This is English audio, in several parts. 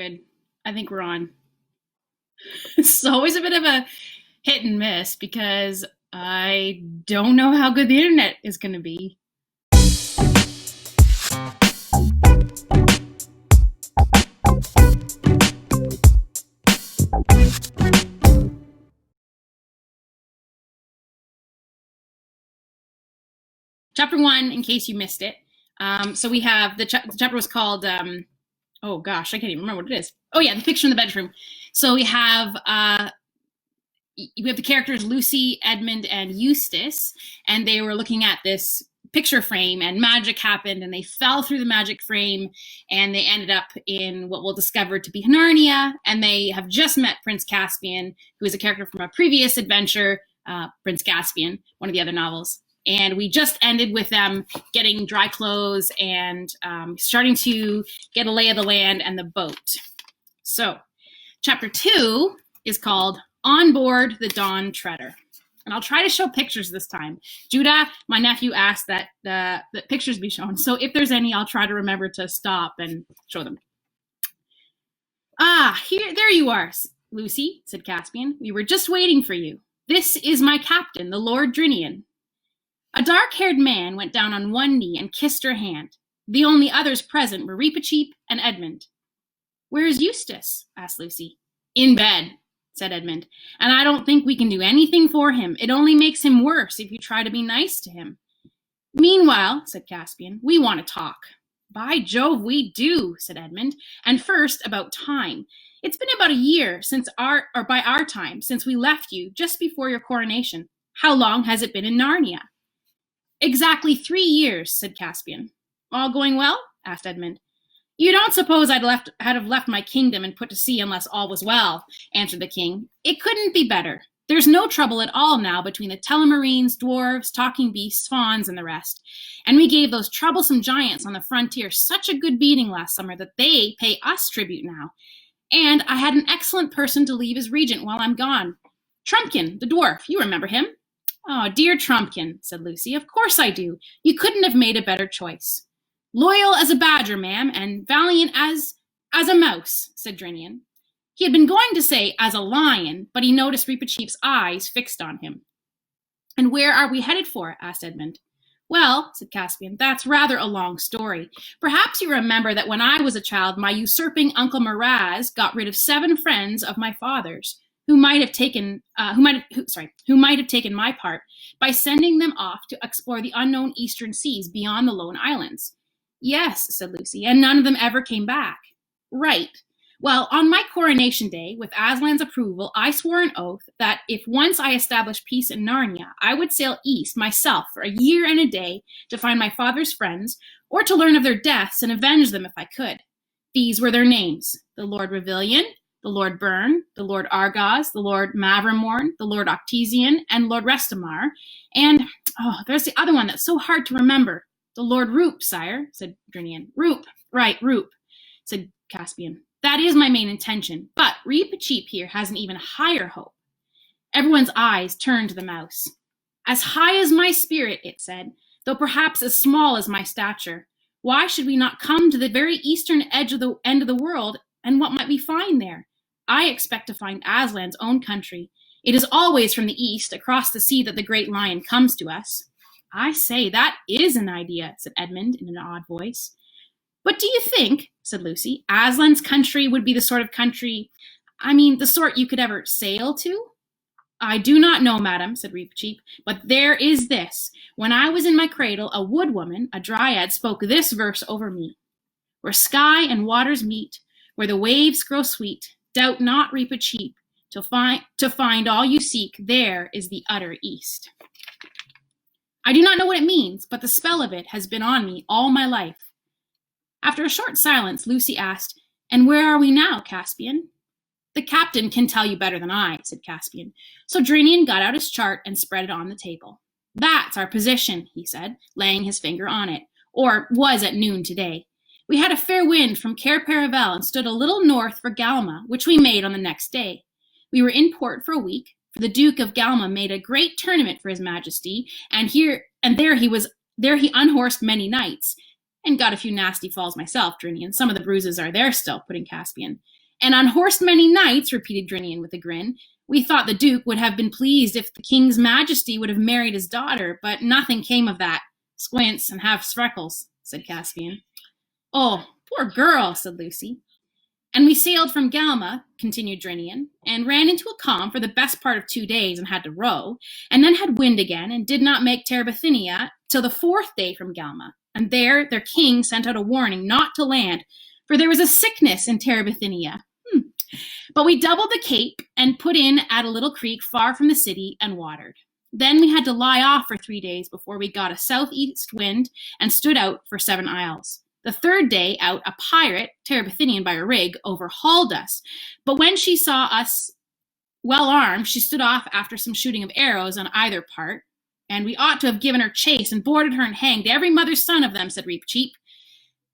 Good. I think we're on. It's always a bit of a hit and miss because I don't know how good the internet is going to be. Chapter 1, in case you missed it. So we have the chapter was called, oh gosh, I can't even remember what it is. Oh yeah, the picture in the bedroom. So we have the characters Lucy, Edmund, and Eustace, and they were looking at this picture frame, and magic happened, and they fell through the magic frame, and they ended up in what we'll discover to be Narnia, and they have just met Prince Caspian, who is a character from a previous adventure, Prince Caspian, one of the other novels. And we just ended with them getting dry clothes and starting to get a lay of the land and the boat. So, chapter 2 is called On Board the Dawn Treader. And I'll try to show pictures this time. Judah, my nephew, asked that pictures be shown. So if there's any, I'll try to remember to stop and show them. There you are, Lucy, said Caspian. We were just waiting for you. This is my captain, the Lord Drinian. A dark-haired man went down on one knee and kissed her hand. The only others present were Reepicheep and Edmund. Where is Eustace? Asked Lucy. In bed, said Edmund, and I don't think we can do anything for him. It only makes him worse if you try to be nice to him. Meanwhile, said Caspian, we want to talk. By Jove, we do, said Edmund, and first about time. It's been about a year by our time, since we left you just before your coronation. How long has it been in Narnia? Exactly 3 years, said Caspian. All going well? Asked Edmund. You don't suppose I'd have left my kingdom and put to sea unless all was well, answered the king. It couldn't be better. There's no trouble at all now between the Telemarines, dwarves, talking beasts, fauns, and the rest. And we gave those troublesome giants on the frontier such a good beating last summer that they pay us tribute now. And I had an excellent person to leave as regent while I'm gone. Trumpkin, the dwarf, you remember him? Oh, dear Trumpkin, said Lucy, of course I do. You couldn't have made a better choice. Loyal as a badger, ma'am, and valiant as a mouse, said Drinian. He had been going to say as a lion, but he noticed Reepicheep's eyes fixed on him. And where are we headed for? Asked Edmund. Well, said Caspian, that's rather a long story. Perhaps you remember that when I was a child, my usurping Uncle Miraz got rid of 7 friends of my father's, who might have taken my part by sending them off to explore the unknown eastern seas beyond the Lone Islands. Yes, said Lucy, and none of them ever came back. Right. Well, on my coronation day, with Aslan's approval, I swore an oath that if once I established peace in Narnia, I would sail east myself for a year and a day to find my father's friends, or to learn of their deaths and avenge them if I could. These were their names: the Lord Revillion, the Lord Byrne, the Lord Argos, the Lord Mavramorn, the Lord Octesian, and Lord Restamar, and, there's the other one that's so hard to remember. The Lord Roop, sire, said Drinian. Roop, right, Roop, said Caspian. That is my main intention, but Reepicheep here has an even higher hope. Everyone's eyes turned to the mouse. As high as my spirit, it said, though perhaps as small as my stature. Why should we not come to the very eastern edge of the end of the world, and what might we find there? I expect to find Aslan's own country. It is always from the east, across the sea, that the great lion comes to us. I say, that is an idea, said Edmund in an odd voice. But do you think, said Lucy, Aslan's country would be the sort of country, the sort you could ever sail to? I do not know, madam, said Reepicheep, but there is this. When I was in my cradle, a wood woman, a dryad, spoke this verse over me. Where sky and waters meet, where the waves grow sweet, doubt not, Reepicheep, to find all you seek, there is the utter east. I do not know what it means, but the spell of it has been on me all my life. After a short silence, Lucy asked, And where are we now, Caspian? The captain can tell you better than I, said Caspian. So Drinian got out his chart and spread it on the table. That's our position, he said, laying his finger on it, or was at noon today. We had a fair wind from Cair Paravel and stood a little north for Galma, which we made on the next day. We were in port for a week, for the Duke of Galma made a great tournament for his majesty, and there he unhorsed many knights, And got a few nasty falls myself, Drinian. Some of the bruises are there still, put in Caspian. And unhorsed many nights, repeated Drinian with a grin. We thought the Duke would have been pleased if the King's Majesty would have married his daughter, but nothing came of that. Squints and half freckles, said Caspian. Oh, poor girl, said Lucy. And we sailed from Galma, continued Drinian, and ran into a calm for the best part of 2 days and had to row, and then had wind again and did not make Terabithia till the 4th day from Galma. And there their king sent out a warning not to land, for there was a sickness in Terabithia. But we doubled the cape and put in at a little creek far from the city and watered. Then we had to lie off for 3 days before we got a southeast wind and stood out for 7 isles. The 3rd day out, a pirate, Terabithinian by a rig, overhauled us. But when she saw us well armed, she stood off after some shooting of arrows on either part. And we ought to have given her chase and boarded her and hanged every mother's son of them, said Reap-Cheap.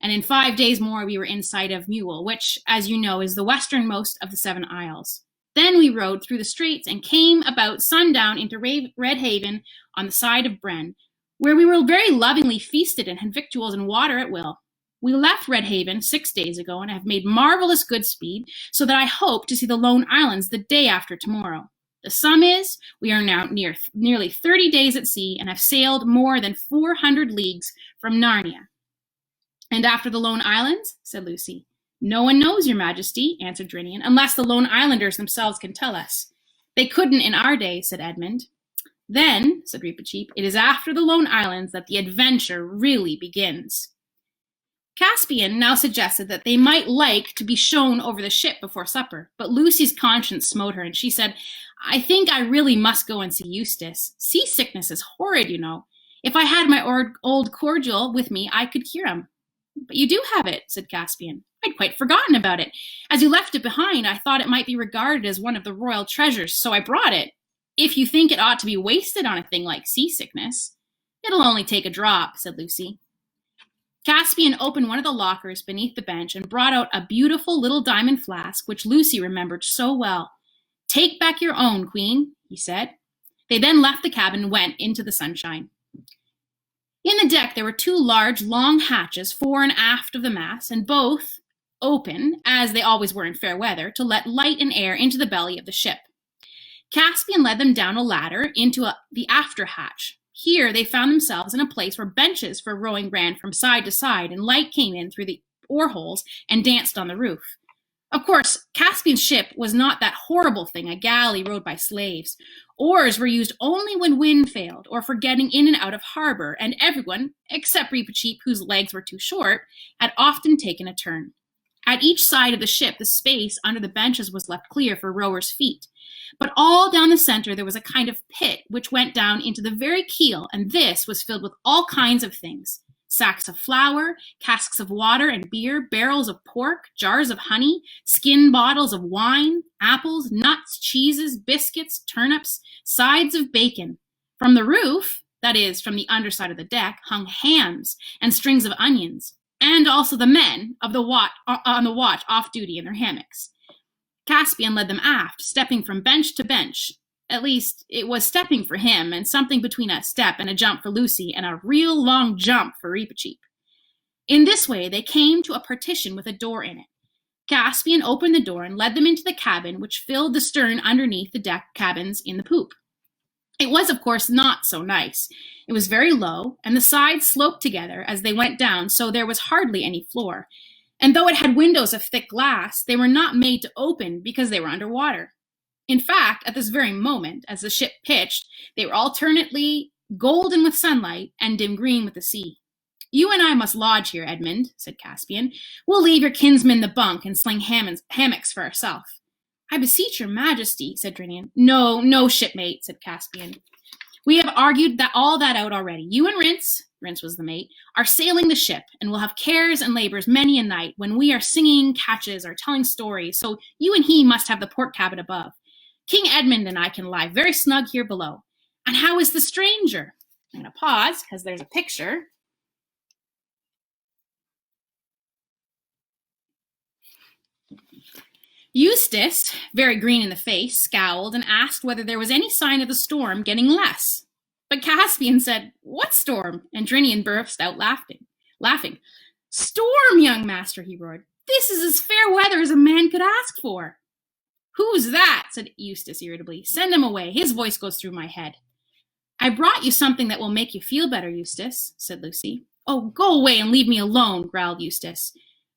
And in 5 days more we were in sight of Mule, which, as you know, is the westernmost of the 7 isles. Then we rowed through the straits and came about sundown into Red Haven on the side of Bren, where we were very lovingly feasted and had victuals and water at will. We left Red Haven 6 days ago and have made marvelous good speed, so that I hope to see the Lone Islands the day after tomorrow. The sum is, we are now nearly 30 days at sea and have sailed more than 400 leagues from Narnia. And after the Lone Islands, said Lucy. No one knows, your majesty, answered Drinian, unless the Lone Islanders themselves can tell us. They couldn't in our day, said Edmund. Then, said Reap-a-Cheep, it is after the Lone Islands that the adventure really begins. Caspian now suggested that they might like to be shown over the ship before supper, but Lucy's conscience smote her, and she said, I think I really must go and see Eustace. Seasickness is horrid, you know. If I had my old cordial with me, I could cure him. But you do have it, said Caspian. I'd quite forgotten about it. As you left it behind, I thought it might be regarded as one of the royal treasures, so I brought it. If you think it ought to be wasted on a thing like seasickness. It'll only take a drop, said Lucy. Caspian opened one of the lockers beneath the bench and brought out a beautiful little diamond flask, which Lucy remembered so well. Take back your own, Queen, he said. They then left the cabin and went into the sunshine. In the deck there were 2 large, long hatches fore and aft of the mast, and both open, as they always were in fair weather, to let light and air into the belly of the ship. Caspian led them down a ladder into the after hatch. Here they found themselves in a place where benches for rowing ran from side to side, and light came in through the oar holes and danced on the roof. Of course, Caspian's ship was not that horrible thing, a galley rowed by slaves. Oars were used only when wind failed, or for getting in and out of harbor, and everyone, except Reap-a-Cheep, whose legs were too short, had often taken a turn. At each side of the ship, the space under the benches was left clear for rowers' feet. But all down the center there was a kind of pit which went down into the very keel, and this was filled with all kinds of things. Sacks of flour, casks of water and beer, barrels of pork, jars of honey, skin bottles of wine, apples, nuts, cheeses, biscuits, turnips, sides of bacon. From the roof, that is, from the underside of the deck, hung hams and strings of onions, and also the men of the on the watch off duty in their hammocks. Caspian led them aft, stepping from bench to bench. At least, it was stepping for him, and something between a step and a jump for Lucy, and a real long jump for Reap-a-Cheep. In this way, they came to a partition with a door in it. Caspian opened the door and led them into the cabin, which filled the stern underneath the deck cabins in the poop. It was, of course, not so nice. It was very low, and the sides sloped together as they went down, so there was hardly any floor. And though it had windows of thick glass, they were not made to open because they were under water. In fact, at this very moment, as the ship pitched, they were alternately golden with sunlight and dim green with the sea. You and I must lodge here, Edmund, said Caspian. We'll leave your kinsman the bunk and sling hammocks for ourselves. I beseech your majesty, said Drinian. No, shipmate, said Caspian. We have argued all that out already. You and Rince was the mate, are sailing the ship, and will have cares and labors many a night when we are singing catches or telling stories, so you and he must have the port cabin above. King Edmund and I can lie very snug here below. And how is the stranger? I'm going to pause, because there's a picture. Eustace, very green in the face, scowled and asked whether there was any sign of the storm getting less. But Caspian said, What storm? And Drinian burst out laughing. "Storm, young master," he roared. "This is as fair weather as a man could ask for." "Who's that?" said Eustace irritably. "Send him away. His voice goes through my head." "I brought you something that will make you feel better, Eustace," said Lucy. "Oh, go away and leave me alone," growled Eustace.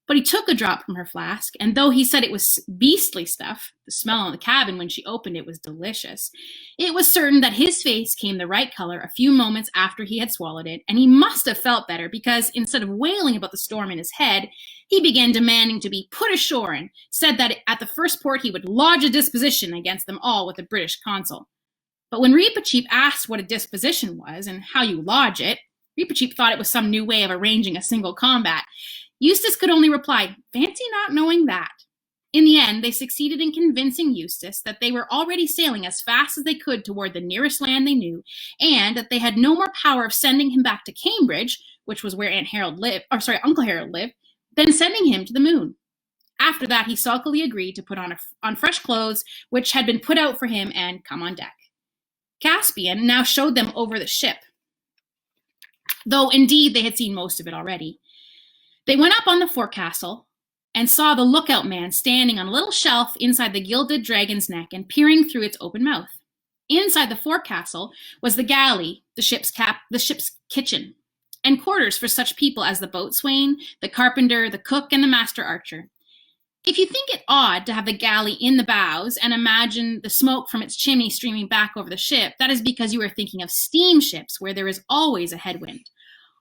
But he took a drop from her flask, and though he said it was beastly stuff, the smell in the cabin when she opened it was delicious, it was certain that his face came the right color a few moments after he had swallowed it, and he must have felt better because, instead of wailing about the storm in his head, he began demanding to be put ashore and said that at the first port he would lodge a disposition against them all with the British consul. But when Reepicheep asked what a disposition was and how you lodge it, Reepicheep thought it was some new way of arranging a single combat. Eustace could only reply, "Fancy not knowing that." In the end, they succeeded in convincing Eustace that they were already sailing as fast as they could toward the nearest land they knew, and that they had no more power of sending him back to Cambridge, which was where Uncle Harold lived, than sending him to the moon. After that, he sulkily agreed to put on fresh clothes, which had been put out for him, and come on deck. Caspian now showed them over the ship, though indeed they had seen most of it already. They went up on the forecastle and saw the lookout man standing on a little shelf inside the gilded dragon's neck and peering through its open mouth. Inside the forecastle was the galley, the ship's kitchen, and quarters for such people as the boatswain, the carpenter, the cook, and the master archer. If you think it odd to have the galley in the bows and imagine the smoke from its chimney streaming back over the ship, that is because you are thinking of steamships where there is always a headwind.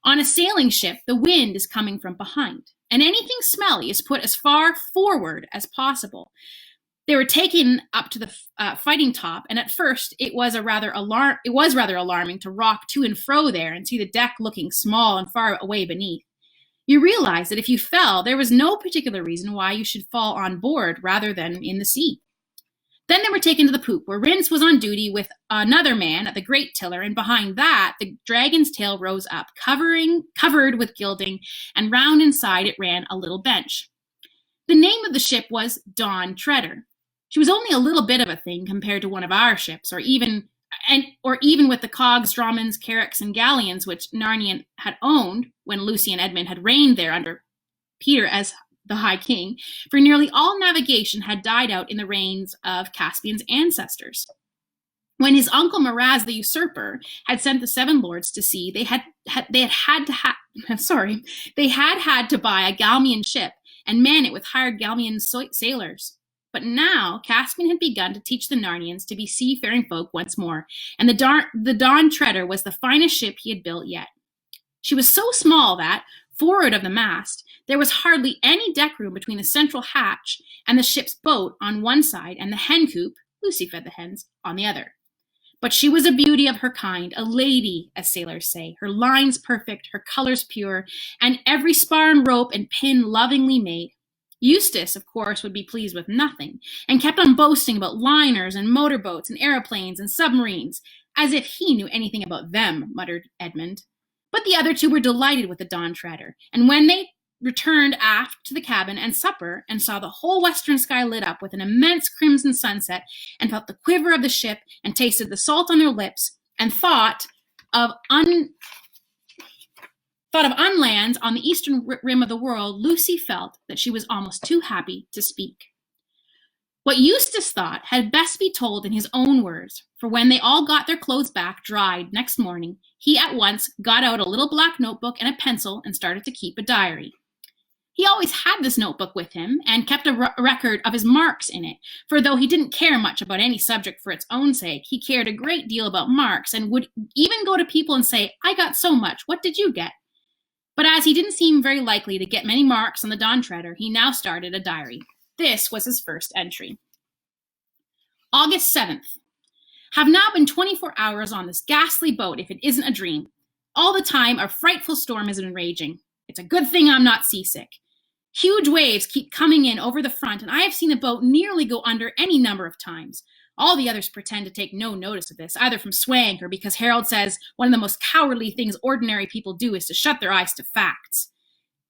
On a sailing ship, the wind is coming from behind, and anything smelly is put as far forward as possible. They were taken up to the fighting top, and at first it was rather alarming to rock to and fro there and see the deck looking small and far away beneath. You realized that if you fell, there was no particular reason why you should fall on board rather than in the sea. Then they were taken to the poop, where Rince was on duty with another man at the great tiller, and behind that the dragon's tail rose up, covered with gilding, and round inside it ran a little bench. The name of the ship was Dawn Treader. She was only a little bit of a thing compared to one of our ships, or even with the cogs, dromons, carracks, and galleons which Narnian had owned when Lucy and Edmund had reigned there under Peter as the High King, for nearly all navigation had died out in the reigns of Caspian's ancestors. When his uncle Miraz the usurper had sent the seven lords to sea, they had had to buy a Galmian ship and man it with hired Galmian sailors. But now Caspian had begun to teach the Narnians to be seafaring folk once more, and the Dawn Treader was the finest ship he had built yet. She was so small that, forward of the mast, there was hardly any deck room between the central hatch and the ship's boat on one side and the hen coop, Lucy fed the hens, on the other. But she was a beauty of her kind, a lady, as sailors say, her lines perfect, her colors pure, and every spar and rope and pin lovingly made. Eustace, of course, would be pleased with nothing, and kept on boasting about liners and motorboats and aeroplanes and submarines, as if he knew anything about them, muttered Edmund. But the other two were delighted with the Dawn Treader, and when they returned aft to the cabin and supper and saw the whole western sky lit up with an immense crimson sunset and felt the quiver of the ship and tasted the salt on their lips and thought of unlands on the eastern rim of the world, Lucy felt that she was almost too happy to speak. What Eustace thought had best be told in his own words, for when they all got their clothes back dried next morning, he at once got out a little black notebook and a pencil and started to keep a diary. He always had this notebook with him and kept a record of his marks in it, for though he didn't care much about any subject for its own sake, he cared a great deal about marks and would even go to people and say, "I got so much, what did you get?" But as he didn't seem very likely to get many marks on the Dawn Treader, he now started a diary. This was his first entry. August 7th. Have now been 24 hours on this ghastly boat, if it isn't a dream. All the time, a frightful storm has been raging. It's a good thing I'm not seasick. Huge waves keep coming in over the front, and I have seen the boat nearly go under any number of times. All the others pretend to take no notice of this, either from swank or because Harold says one of the most cowardly things ordinary people do is to shut their eyes to facts.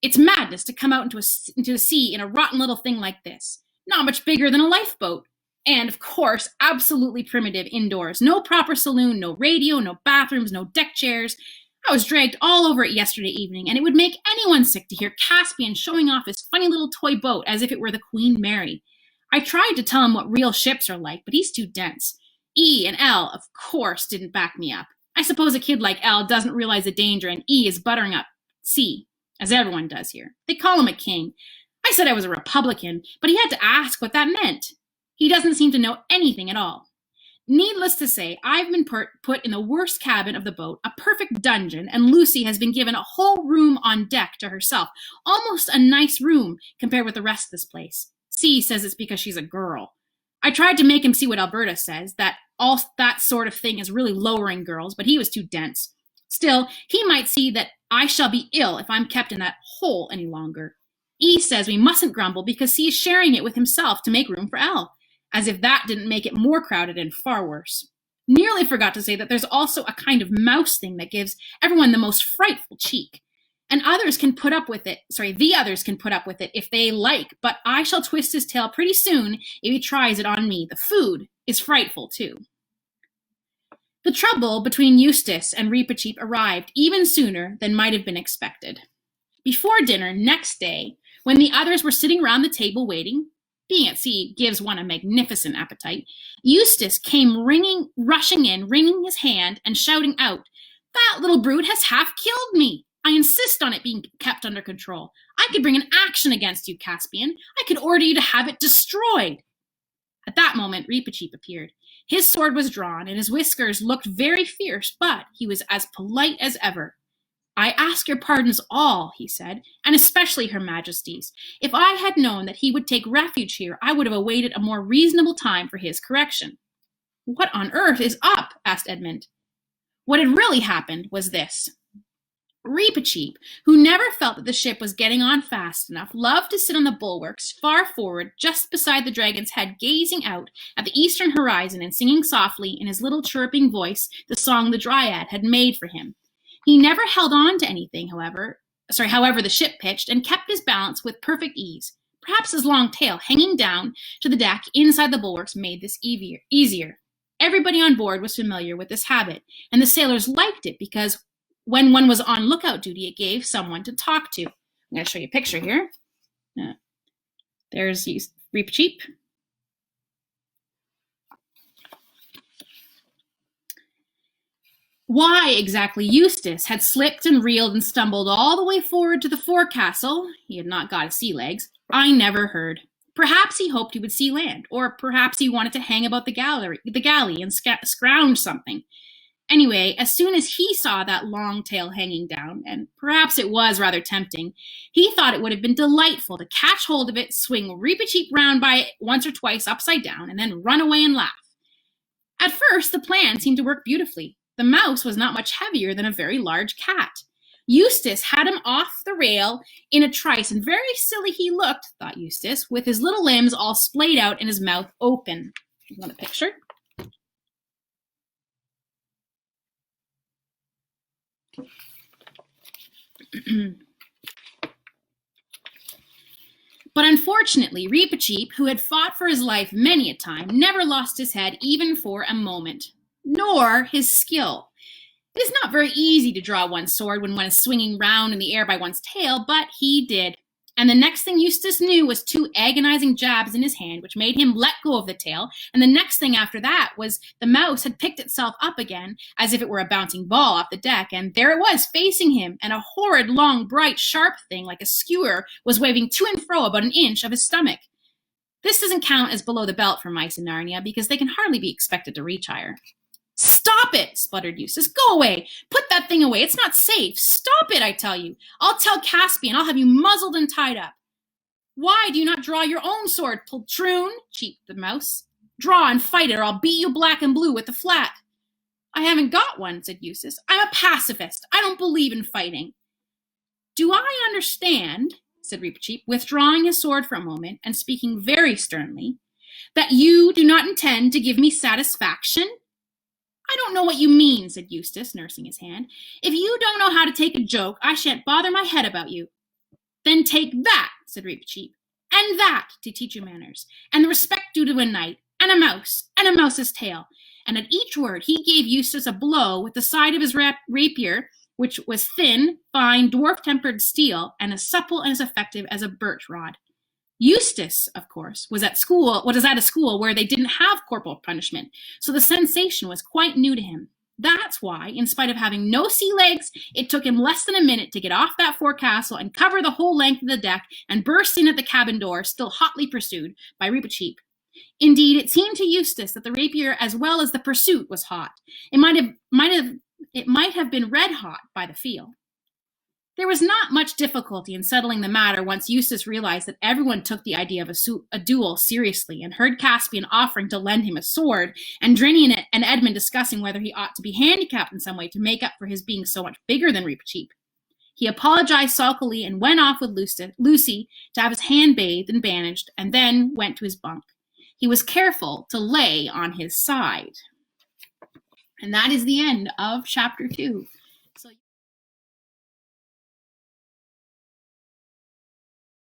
It's madness to come out into the sea in a rotten little thing like this, not much bigger than a lifeboat. And, of course, absolutely primitive indoors. No proper saloon, no radio, no bathrooms, no deck chairs. I was dragged all over it yesterday evening, and it would make anyone sick to hear Caspian showing off his funny little toy boat as if it were the Queen Mary. I tried to tell him what real ships are like, but he's too dense. E and L, of course, didn't back me up. I suppose a kid like L doesn't realize the danger, and E is buttering up C, as everyone does here. They call him a king. I said I was a Republican, but he had to ask what that meant. He doesn't seem to know anything at all. Needless to say, I've been put in the worst cabin of the boat, a perfect dungeon, and Lucy has been given a whole room on deck to herself, almost a nice room compared with the rest of this place. C says it's because she's a girl. I tried to make him see what Alberta says, that all that sort of thing is really lowering girls, but he was too dense. Still, he might see that I shall be ill if I'm kept in that hole any longer. E says we mustn't grumble because C is sharing it with himself to make room for L. As if that didn't make it more crowded and far worse. Nearly forgot to say that there's also a kind of mouse thing that gives everyone the most frightful cheek. And others can put up with it, the others can put up with it if they like, but I shall twist his tail pretty soon if he tries it on me. The food is frightful too. The trouble between Eustace and Reepicheep arrived even sooner than might have been expected. Before dinner next day, when the others were sitting round the table waiting, being at sea gives one a magnificent appetite, Eustace came rushing in, wringing his hand and shouting out, "That little brute has half killed me. I insist on it being kept under control. I could bring an action against you, Caspian. I could order you to have it destroyed." At that moment, Reepicheep appeared. His sword was drawn, and his whiskers looked very fierce, but he was as polite as ever. "I ask your pardons all," he said, "and especially Her Majesty's. If I had known that he would take refuge here, I would have awaited a more reasonable time for his correction." "What on earth is up?" asked Edmund. What had really happened was this. Reepicheep, who never felt that the ship was getting on fast enough, loved to sit on the bulwarks far forward just beside the dragon's head, gazing out at the eastern horizon and singing softly in his little chirruping voice the song the Dryad had made for him. He never held on to anything, however the ship pitched, and kept his balance with perfect ease. Perhaps his long tail hanging down to the deck inside the bulwarks made this easier. Everybody on board was familiar with this habit, and the sailors liked it because when one was on lookout duty, it gave someone to talk to. I'm going to show you a picture here. There's Reepicheep. Why exactly Eustace had slipped and reeled and stumbled all the way forward to the forecastle, he had not got his sea legs, I never heard. Perhaps he hoped he would see land, or perhaps he wanted to hang about the galley and scrounge something. Anyway, as soon as he saw that long tail hanging down, and perhaps it was rather tempting, he thought it would have been delightful to catch hold of it, swing Reepicheep round by it once or twice upside down, and then run away and laugh. At first, the plan seemed to work beautifully. The mouse was not much heavier than a very large cat. Eustace had him off the rail in a trice, and very silly he looked, thought Eustace, with his little limbs all splayed out and his mouth open. You want a picture? But unfortunately, Reepicheep, who had fought for his life many a time, never lost his head even for a moment, nor his skill. It is not very easy to draw one's sword when one is swinging round in the air by one's tail, but he did. And the next thing Eustace knew was 2 agonizing jabs in his hand, which made him let go of the tail. And the next thing after that was the mouse had picked itself up again, as if it were a bouncing ball off the deck, and there it was facing him, and a horrid, long, bright, sharp thing like a skewer was waving to and fro about an inch of his stomach. This doesn't count as below the belt for mice in Narnia, because they can hardly be expected to reach higher. "Stop it," spluttered Eustace. "Go away. Put that thing away. It's not safe. Stop it, I tell you. I'll tell Caspian. I'll have you muzzled and tied up." "Why do you not draw your own sword, poltroon?" cheeped the mouse. "Draw and fight it, or I'll beat you black and blue with the flat." "I haven't got one," said Eustace. "I'm a pacifist. I don't believe in fighting." "Do I understand," said Reepicheep, withdrawing his sword for a moment and speaking very sternly, "that you do not intend to give me satisfaction?" "I don't know what you mean," said Eustace, nursing his hand. "If you don't know how to take a joke, I shan't bother my head about you." "Then take that," said Reepicheep, "and that to teach you manners, and the respect due to a knight, and a mouse's tail." And at each word he gave Eustace a blow with the side of his rapier which was thin, fine, dwarf-tempered steel, and as supple and as effective as a birch rod. Eustace, of course, was at a school where they didn't have corporal punishment, so the sensation was quite new to him. That's why, in spite of having no sea legs, it took him less than a minute to get off that forecastle and cover the whole length of the deck and burst in at the cabin door, still hotly pursued by Reepicheep. Indeed, it seemed to Eustace that the rapier as well as the pursuit was hot. It might have been red hot by the feel. There was not much difficulty in settling the matter once Eustace realized that everyone took the idea of a duel seriously and heard Caspian offering to lend him a sword and Drini and Edmund discussing whether he ought to be handicapped in some way to make up for his being so much bigger than Reepicheep. He apologized sulkily and went off with Lucy to have his hand bathed and bandaged, and then went to his bunk. He was careful to lay on his side. And that is the end of chapter 2.